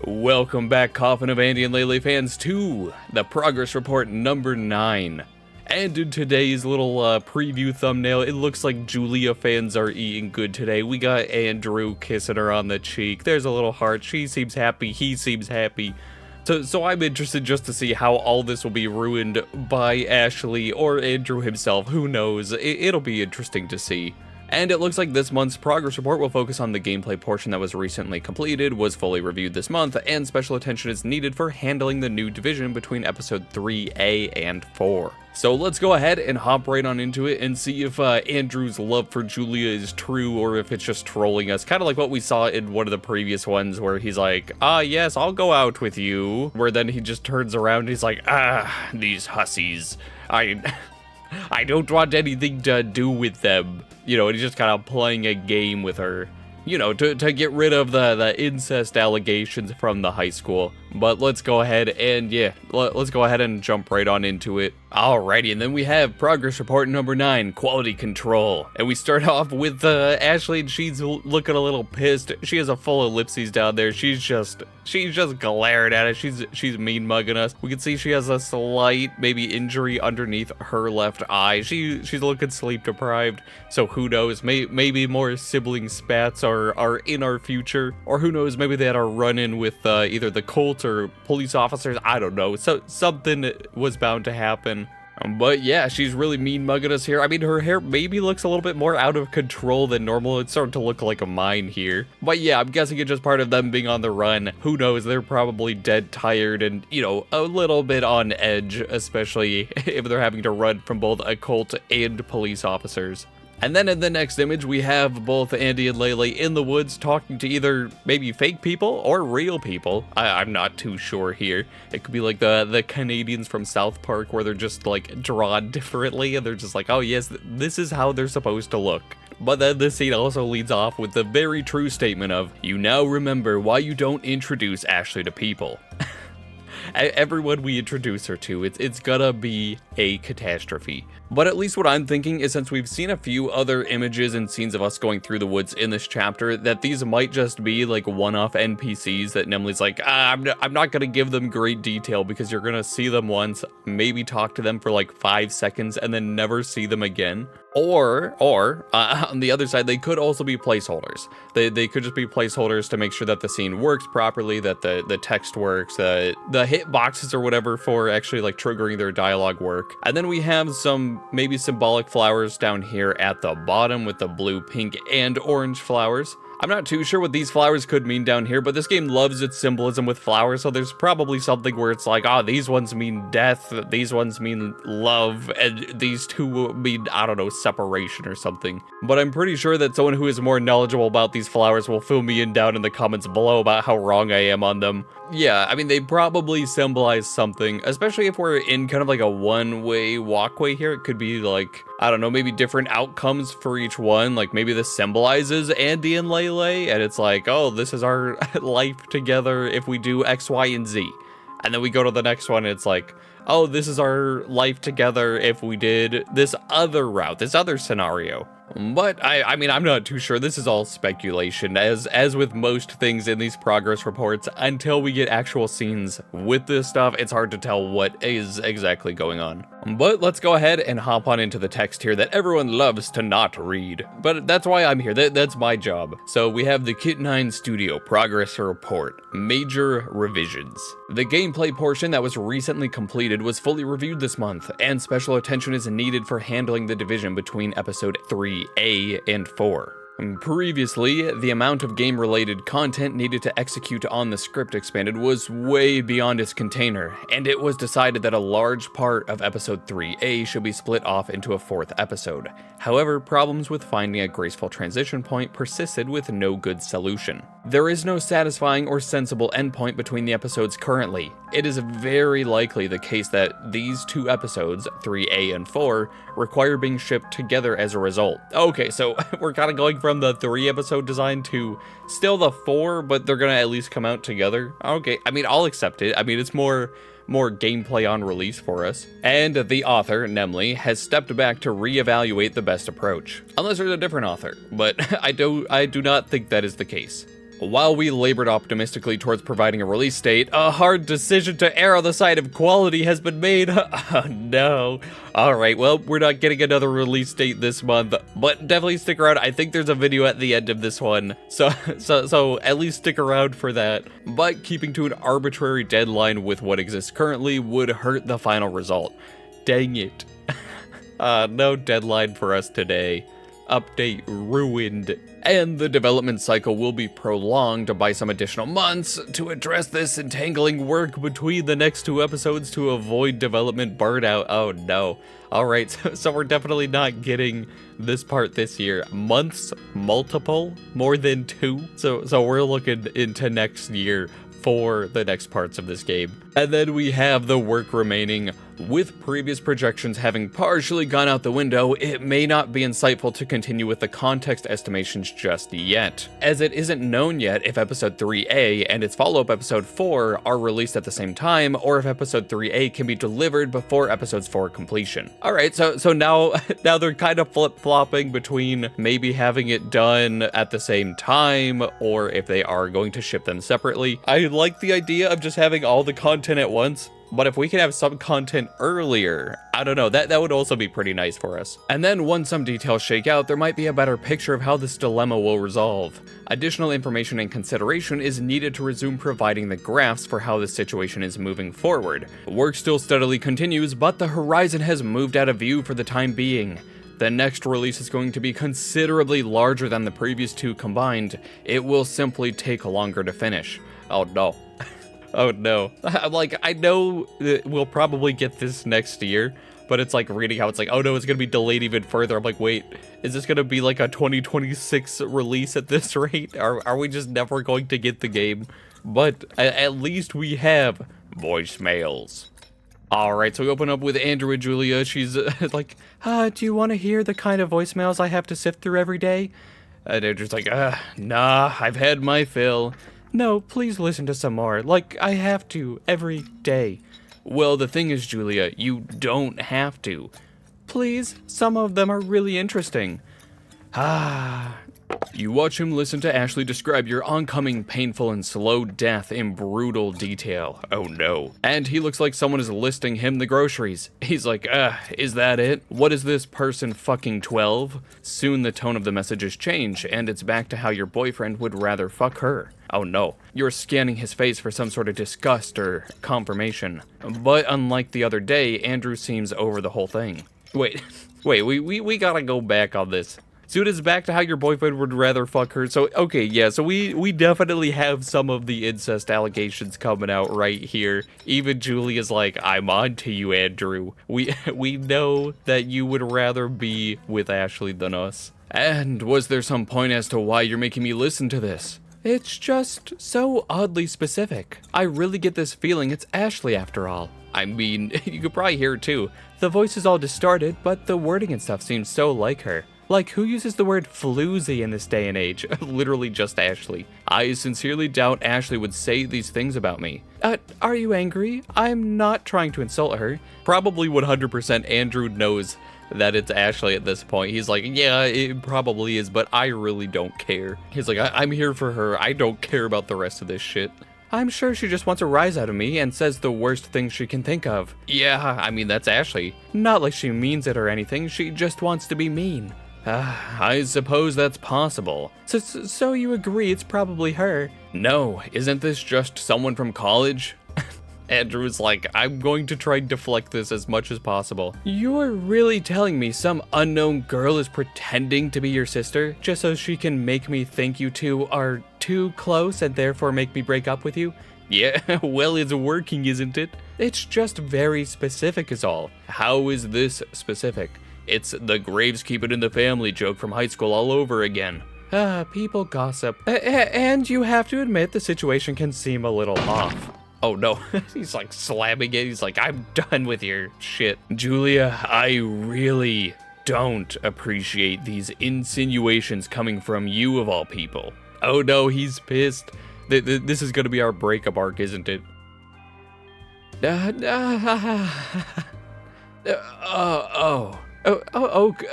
Welcome back, Coffin of Andy and Leyley fans, to the progress report number 9. And in today's little preview thumbnail, it looks like Julia fans are eating good today. We got Andrew kissing her on the cheek. There's a little heart. She seems happy. He seems happy. So I'm interested just to see how all this will be ruined by Ashley or Andrew himself. Who knows? It'll be interesting to see. And it looks like this month's progress report will focus on the gameplay portion that was recently completed, was fully reviewed this month, and special attention is needed for handling the new division between episode 3A and 4. So let's go ahead and hop right on into it and see if Andrew's love for Julia is true or if it's just trolling us. Kind of like what we saw in one of the previous ones where he's like, yes, I'll go out with you. Where then he just turns around and he's like, these hussies. I don't want anything to do with them. You know, and he's just kind of playing a game with her, you know, to get rid of the incest allegations from the high school. But let's go ahead and, let's go ahead and jump right on into it. Alrighty, and then we have progress report number 9, quality control. And we start off with Ashley, and she's looking a little pissed. She has a full ellipses down there. She's just glaring at it. She's mean mugging us. We can see she has a slight maybe injury underneath her left eye. She's looking sleep deprived. So who knows? Maybe more sibling spats are in our future, or who knows? Maybe they had a run-in with either the Colts or police officers. I don't know. So something was bound to happen. But yeah, she's really mean mugging us here. I mean, her hair maybe looks a little bit more out of control than normal. It's starting to look like a mine here. But yeah, I'm guessing it's just part of them being on the run. Who knows? They're probably dead tired and, you know, a little bit on edge, especially if they're having to run from both a cult and police officers. And then in the next image, we have both Andy and Leyley in the woods talking to either maybe fake people or real people. I'm not too sure here. It could be like the Canadians from South Park where they're just like drawn differently and they're just like, oh yes, this is how they're supposed to look. But then this scene also leads off with the very true statement of, you now remember why you don't introduce Ashley to people. Everyone we introduce her to, it's gonna be a catastrophe. But at least what I'm thinking is, since we've seen a few other images and scenes of us going through the woods in this chapter, that these might just be like one-off NPCs that Nemley's like, I'm not gonna give them great detail because you're gonna see them once, maybe talk to them for like 5 seconds and then never see them again. Or on the other side, they could also be placeholders. They could just be placeholders to make sure that the scene works properly, that the text works, the hit boxes or whatever for actually like triggering their dialogue work. And then we have some maybe symbolic flowers down here at the bottom with the blue, pink, and orange flowers. I'm not too sure what these flowers could mean down here, but this game loves its symbolism with flowers, so there's probably something where it's like, these ones mean death, these ones mean love, and these two mean, I don't know, separation or something. But I'm pretty sure that someone who is more knowledgeable about these flowers will fill me in down in the comments below about how wrong I am on them. Yeah, I mean, they probably symbolize something, especially if we're in kind of like a one-way walkway here. It could be like, I don't know, maybe different outcomes for each one. Like maybe this symbolizes Andy and Leyley, and it's like, oh, this is our life together if we do X, Y, and Z. And then we go to the next one, and it's like, oh, this is our life together if we did this other route, this other scenario. But I mean, I'm not too sure. This is all speculation, as with most things in these progress reports. Until we get actual scenes with this stuff, it's hard to tell what is exactly going on. But let's go ahead and hop on into the text here that everyone loves to not read. But that's why I'm here. That's my job. So we have the Kit9 Studio progress report, major revisions. The gameplay portion that was recently completed was fully reviewed this month, and special attention is needed for handling the division between episode 3A and 4. Previously, the amount of game-related content needed to execute on the script expanded was way beyond its container, and it was decided that a large part of episode 3A should be split off into a 4th episode. However, problems with finding a graceful transition point persisted with no good solution. There is no satisfying or sensible endpoint between the episodes currently. It is very likely the case that these two episodes, 3A and 4, require being shipped together as a result. Okay, so we're kind of going from the 3-episode design to still the 4, but they're gonna at least come out together. Okay, I mean, I'll accept it. I mean, it's more gameplay on release for us. And the author, Nemley, has stepped back to reevaluate the best approach. Unless there's a different author, but I do not think that is the case. While we labored optimistically towards providing a release date, a hard decision to err on the side of quality has been made. Oh no. Alright, well, we're not getting another release date this month, but definitely stick around. I think there's a video at the end of this one, so at least stick around for that. But keeping to an arbitrary deadline with what exists currently would hurt the final result. Dang it. No deadline for us today. Update ruined. And the development cycle will be prolonged by some additional months to address this entangling work between the next 2 episodes to avoid development burnout. Oh no. Alright, so we're definitely not getting this part this year. Months, multiple, more than 2. So we're looking into next year for the next parts of this game. And then we have the work remaining. With previous projections having partially gone out the window, it may not be insightful to continue with the context estimations just yet, as it isn't known yet if episode 3A and its follow-up episode 4 are released at the same time, or if episode 3A can be delivered before episodes 4 completion. Alright, so now they're kind of flip-flopping between maybe having it done at the same time, or if they are going to ship them separately. I like the idea of just having all the content at once, but if we can have some content earlier, I don't know, that would also be pretty nice for us. And then once some details shake out, there might be a better picture of how this dilemma will resolve. Additional information and consideration is needed to resume providing the graphs for how the situation is moving forward. Work still steadily continues, but the horizon has moved out of view for the time being. The next release is going to be considerably larger than the previous 2 combined. It will simply take longer to finish. Oh no. Oh no. I'm like, I know that we'll probably get this next year, but it's like reading how it's like, oh no, it's gonna be delayed even further. I'm like, wait, is this gonna be like a 2026 release at this rate? Are we just never going to get the game? But at least we have voicemails. Alright, so we open up with Andrew and Julia. She's like, do you want to hear the kind of voicemails I have to sift through every day? And Andrew's like, nah, I've had my fill. No, please listen to some more, like I have to, every day. Well, the thing is, Julia, you don't have to. Please, some of them are really interesting. You watch him listen to Ashley describe your oncoming painful and slow death in brutal detail. Oh no. And he looks like someone is listing him the groceries. He's like, is that it? What is this person fucking 12? Soon the tone of the messages change, and it's back to how your boyfriend would rather fuck her. Oh no. You're scanning his face for some sort of disgust or confirmation. But unlike the other day, Andrew seems over the whole thing. Wait, we gotta go back on this. So it is back to how your boyfriend would rather fuck her. So, okay, yeah, so we definitely have some of the incest allegations coming out right here. Even Julia's like, I'm on to you, Andrew. We know that you would rather be with Ashley than us. And was there some point as to why you're making me listen to this? It's just so oddly specific. I really get this feeling it's Ashley after all. I mean, you could probably hear it too. The voice is all distorted, but the wording and stuff seems so like her. Like, who uses the word floozy in this day and age? Literally just Ashley. I sincerely doubt Ashley would say these things about me. Are you angry? I'm not trying to insult her. Probably 100% Andrew knows that it's Ashley at this point. He's like, yeah, it probably is, but I really don't care. He's like, I'm here for her. I don't care about the rest of this shit. I'm sure she just wants a rise out of me and says the worst things she can think of. Yeah, I mean, that's Ashley. Not like she means it or anything. She just wants to be mean. I suppose that's possible. So you agree it's probably her? No, isn't this just someone from college? Andrew's like, I'm going to try and deflect this as much as possible. You're really telling me some unknown girl is pretending to be your sister just so she can make me think you two are too close and therefore make me break up with you? Yeah, well, it's working, isn't it? It's just very specific is all. How is this specific? It's the Graves keep it in the family joke from high school all over again. People gossip. And you have to admit the situation can seem a little off. Oh no, he's like slamming it. He's like, I'm done with your shit. Julia, I really don't appreciate these insinuations coming from you of all people. Oh no, he's pissed. This is gonna be our breakup arc, isn't it?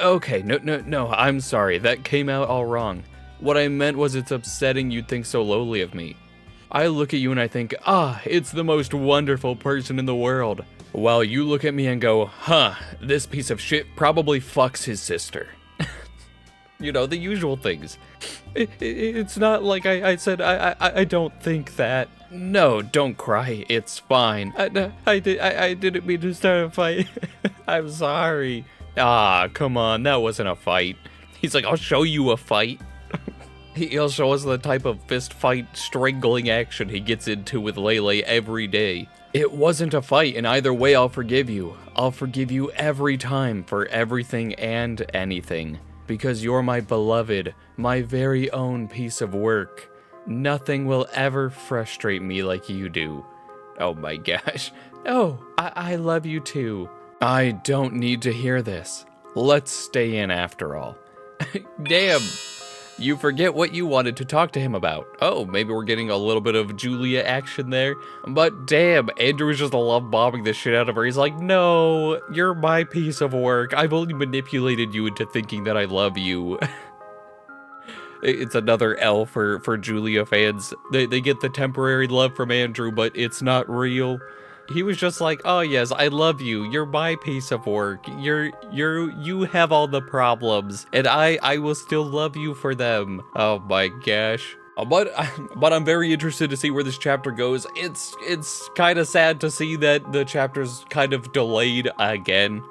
Okay, no, I'm sorry, that came out all wrong. What I meant was it's upsetting you'd think so lowly of me. I look at you and I think, it's the most wonderful person in the world. While you look at me and go, this piece of shit probably fucks his sister. You know, the usual things. It's not like I said, I don't think that. No, don't cry, it's fine. I didn't mean to start a fight. I'm sorry. Come on, that wasn't a fight. He's like, I'll show you a fight. He'll show us the type of fist fight strangling action he gets into with Leyley every day. It wasn't a fight, and either way I'll forgive you. I'll forgive you every time for everything and anything. Because you're my beloved, my very own piece of work. Nothing will ever frustrate me like you do. Oh my gosh. Oh, I love you too. I don't need to hear this. Let's stay in after all. Damn. You forget what you wanted to talk to him about. Oh, maybe we're getting a little bit of Julia action there. But damn, Andrew was just love bombing the shit out of her. He's like, no, you're my piece of work. I've only manipulated you into thinking that I love you. It's another L for Julia fans. They get the temporary love from Andrew, but it's not real. He was just like, oh yes, I love you. You're my piece of work. You have all the problems, and I will still love you for them. Oh my gosh. But I'm very interested to see where this chapter goes. It's kind of sad to see that the chapter's kind of delayed again.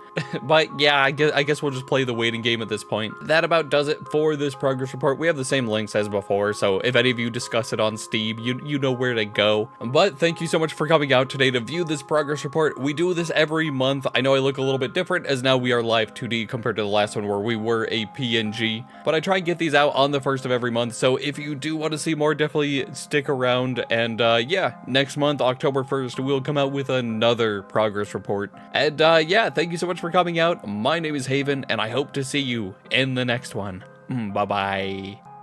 But yeah, I guess we'll just play the waiting game at this point. That about does it for this progress report. We have the same links as before, so if any of you discuss it on Steam, you know where to go. But thank you so much for coming out today to view this progress report. We do this every month. I know I look a little bit different, as now we are live 2D compared to the last one where we were a PNG. But I try and get these out on the first of every month, so if you do want to see more, definitely stick around. And yeah, next month, October 1st, we'll come out with another progress report. And yeah, thank you so much for coming out. My name is Haven, and I hope to see you in the next one. Bye-bye.